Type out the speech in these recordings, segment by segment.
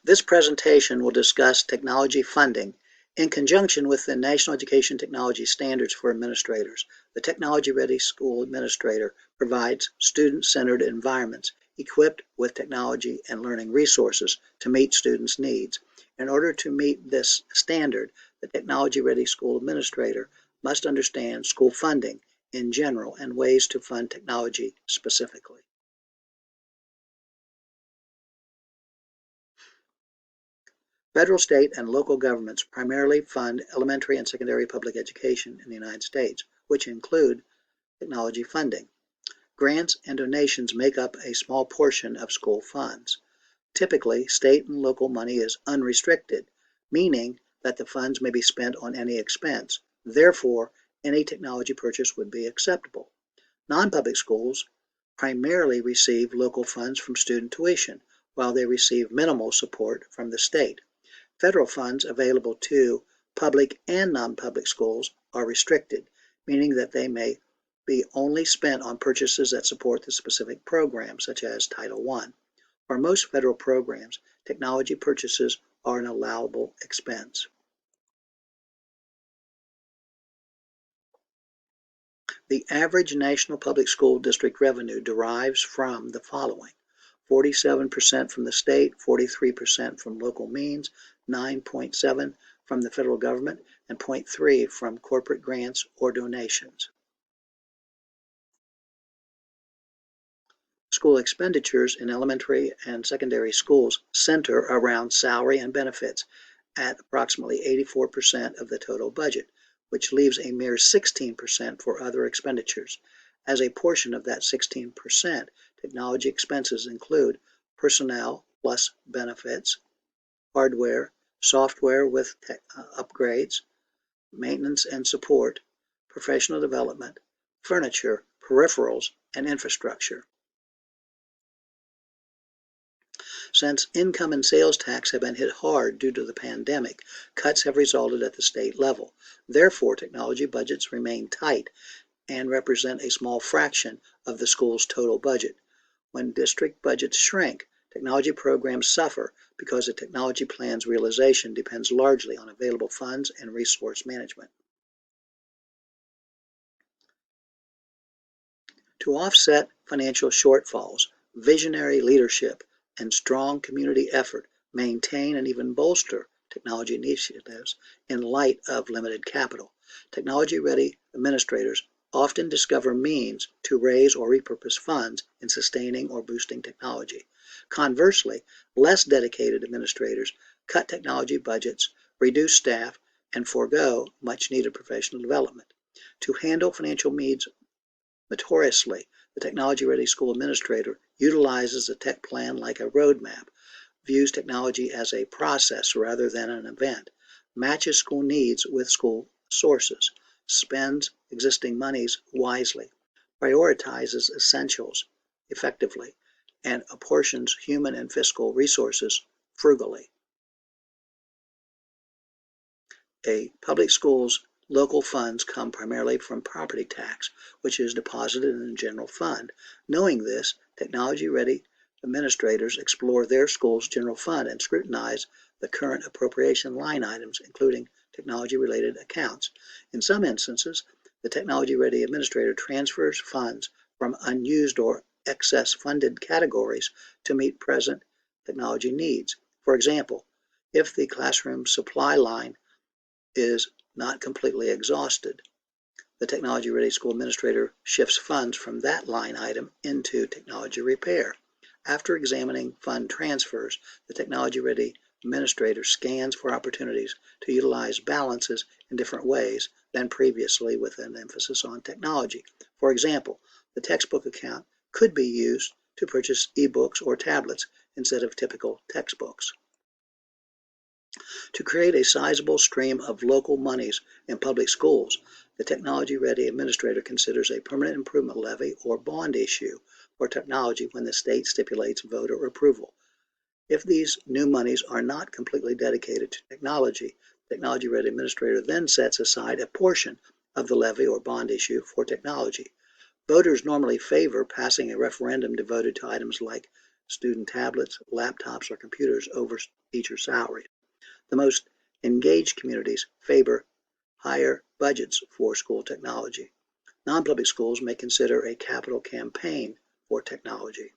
This presentation will discuss technology funding in conjunction with the National Education Technology Standards for Administrators. The Technology Ready School Administrator provides student-centered environments equipped with technology and learning resources to meet students' needs. In order to meet this standard, the Technology Ready School Administrator must understand school funding in general and ways to fund technology specifically. Federal, state, and local governments primarily fund elementary and secondary public education in the United States, which include technology funding. Grants and donations make up a small portion of school funds. Typically, state and local money is unrestricted, meaning that the funds may be spent on any expense. Therefore, any technology purchase would be acceptable. Non-public schools primarily receive local funds from student tuition, while they receive minimal support from the state. Federal funds available to public and non-public schools are restricted, meaning that they may be only spent on purchases that support the specific program, such as Title I. For most federal programs, technology purchases are an allowable expense. The average national public school district revenue derives from the following: 47% from the state, 43% from local means, 9.7% from the federal government, and 0.3% from corporate grants or donations. School expenditures in elementary and secondary schools center around salary and benefits at approximately 84% of the total budget, which leaves a mere 16% for other expenditures. As a portion of that 16%, technology expenses include personnel plus benefits, hardware, software with upgrades, maintenance and support, professional development, furniture, peripherals, and infrastructure. Since income and sales tax have been hit hard due to the pandemic, cuts have resulted at the state level. Therefore, technology budgets remain tight and represent a small fraction of the school's total budget. When district budgets shrink, technology programs suffer because the technology plan's realization depends largely on available funds and resource management. To offset financial shortfalls, visionary leadership and strong community effort maintain and even bolster technology initiatives in light of limited capital. Technology-ready administrators often discover means to raise or repurpose funds in sustaining or boosting technology. Conversely, less dedicated administrators cut technology budgets, reduce staff, and forego much-needed professional development. To handle financial needs meticulously, the technology-ready school administrator utilizes a tech plan like a roadmap, views technology as a process rather than an event, matches school needs with school sources, spends existing monies wisely, prioritizes essentials effectively, and apportions human and fiscal resources frugally. A public school's local funds come primarily from property tax, which is deposited in the general fund. Knowing this, technology-ready administrators explore their school's general fund and scrutinize the current appropriation line items, including technology-related accounts. In some instances, the technology-ready administrator transfers funds from unused or excess funded categories to meet present technology needs. For example, if the classroom supply line is not completely exhausted, the technology-ready school administrator shifts funds from that line item into technology repair. After examining fund transfers, the technology-ready administrator scans for opportunities to utilize balances in different ways than previously with an emphasis on technology. For example, the textbook account could be used to purchase ebooks or tablets instead of typical textbooks. To create a sizable stream of local monies in public schools, the technology-ready administrator considers a permanent improvement levy or bond issue for technology when the state stipulates voter approval. If these new monies are not completely dedicated to technology, the technology-ready administrator then sets aside a portion of the levy or bond issue for technology. Voters normally favor passing a referendum devoted to items like student tablets, laptops, or computers over teacher salaries. The most engaged communities favor higher budgets for school technology. Non-public schools may consider a capital campaign for technology.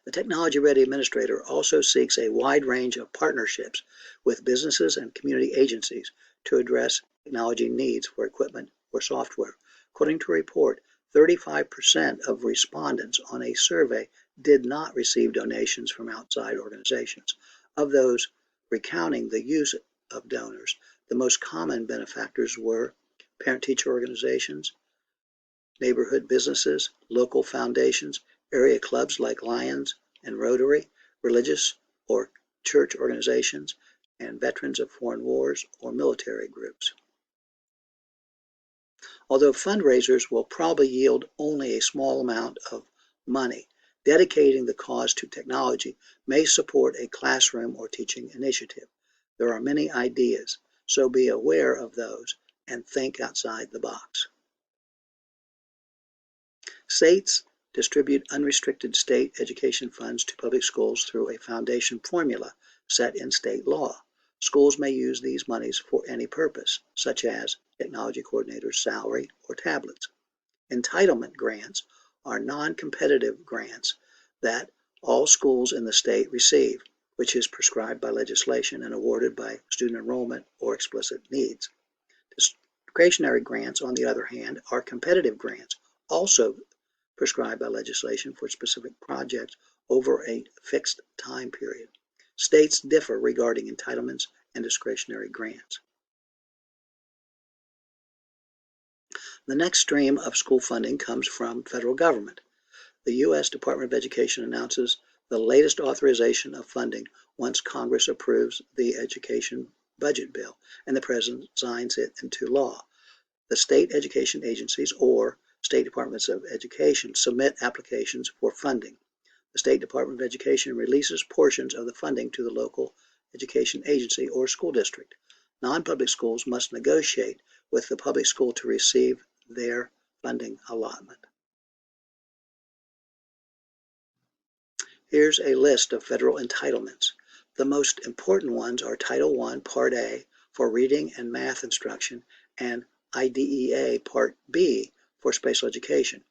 The Technology Ready Administrator also seeks a wide range of partnerships with businesses and community agencies to address technology needs for equipment or software. According to a report, 35% of respondents on a survey did not receive donations from outside organizations. Of those recounting the use of donors, the most common benefactors were parent-teacher organizations, neighborhood businesses, local foundations, area clubs like Lions and Rotary, religious or church organizations, and veterans of foreign wars or military groups. Although fundraisers will probably yield only a small amount of money, dedicating the cause to technology may support a classroom or teaching initiative. There are many ideas, so be aware of those and think outside the box. States distribute unrestricted state education funds to public schools through a foundation formula set in state law. Schools may use these monies for any purpose, such as technology coordinator's salary or tablets. Entitlement grants are non-competitive grants that all schools in the state receive, which is prescribed by legislation and awarded by student enrollment or explicit needs. Discretionary grants, on the other hand, are competitive grants, also prescribed by legislation for specific projects over a fixed time period. States differ regarding entitlements and discretionary grants. The next stream of school funding comes from federal government. The U.S. Department of Education announces the latest authorization of funding once Congress approves the education budget bill and the President signs it into law. The state education agencies, or state departments of education, submit applications for funding. The State Department of Education releases portions of the funding to the local education agency or school district. Non-public schools must negotiate with the public school to receive their funding allotment. Here's a list of federal entitlements. The most important ones are Title I, Part A for reading and math instruction, and IDEA Part B for special education.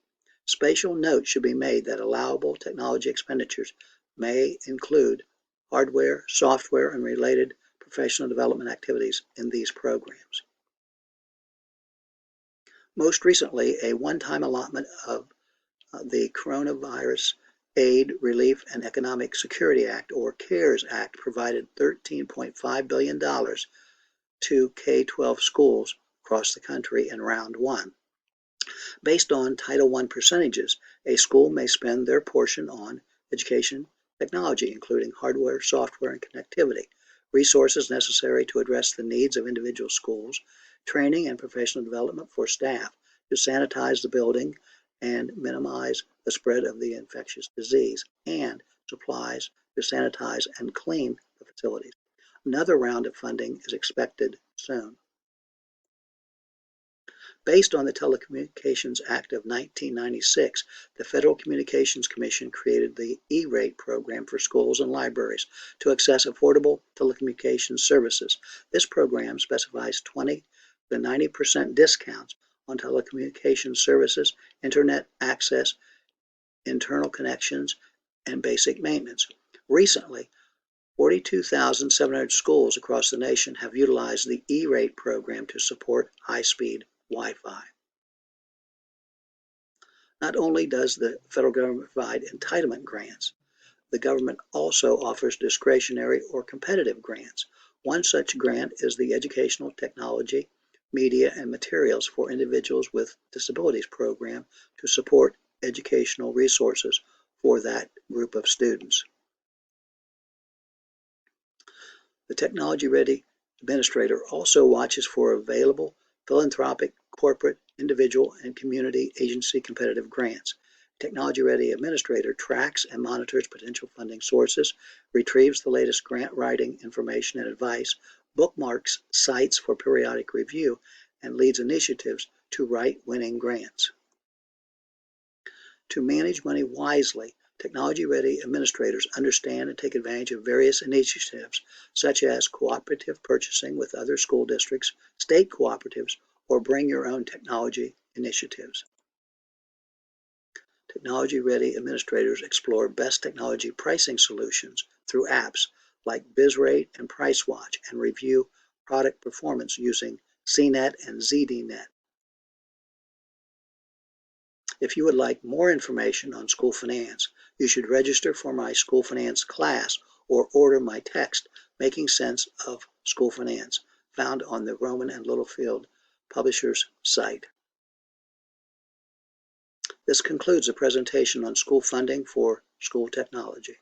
Special note should be made that allowable technology expenditures may include hardware, software, and related professional development activities in these programs. Most recently, a one-time allotment of the Coronavirus Aid, Relief, and Economic Security Act, or CARES Act, provided $13.5 billion to K-12 schools across the country in Round 1. Based on Title I percentages, a school may spend their portion on education technology, including hardware, software, and connectivity, resources necessary to address the needs of individual schools, training and professional development for staff to sanitize the building and minimize the spread of the infectious disease, and supplies to sanitize and clean the facilities. Another round of funding is expected soon. Based on the Telecommunications Act of 1996, the Federal Communications Commission created the E-rate program for schools and libraries to access affordable telecommunications services. This program specifies 20 to 90% discounts on telecommunications services, internet access, internal connections, and basic maintenance. Recently, 42,700 schools across the nation have utilized the E-rate program to support high-speed Wi-Fi. Not only does the federal government provide entitlement grants, the government also offers discretionary or competitive grants. One such grant is the Educational Technology, Media, and Materials for Individuals with Disabilities program to support educational resources for that group of students. The Technology Ready Administrator also watches for available philanthropic, corporate, individual, and community agency competitive grants. Technology Ready Administrator tracks and monitors potential funding sources, retrieves the latest grant writing information and advice, bookmarks sites for periodic review, and leads initiatives to write winning grants. To manage money wisely, Technology-ready administrators understand and take advantage of various initiatives such as cooperative purchasing with other school districts, state cooperatives, or bring your own technology initiatives. Technology-ready administrators explore best technology pricing solutions through apps like BizRate and PriceWatch and review product performance using CNET and ZDNet. If you would like more information on school finance, you should register for my school finance class or order my text, Making Sense of School Finance, found on the Rowman and Littlefield Publishers site. This concludes the presentation on school funding for school technology.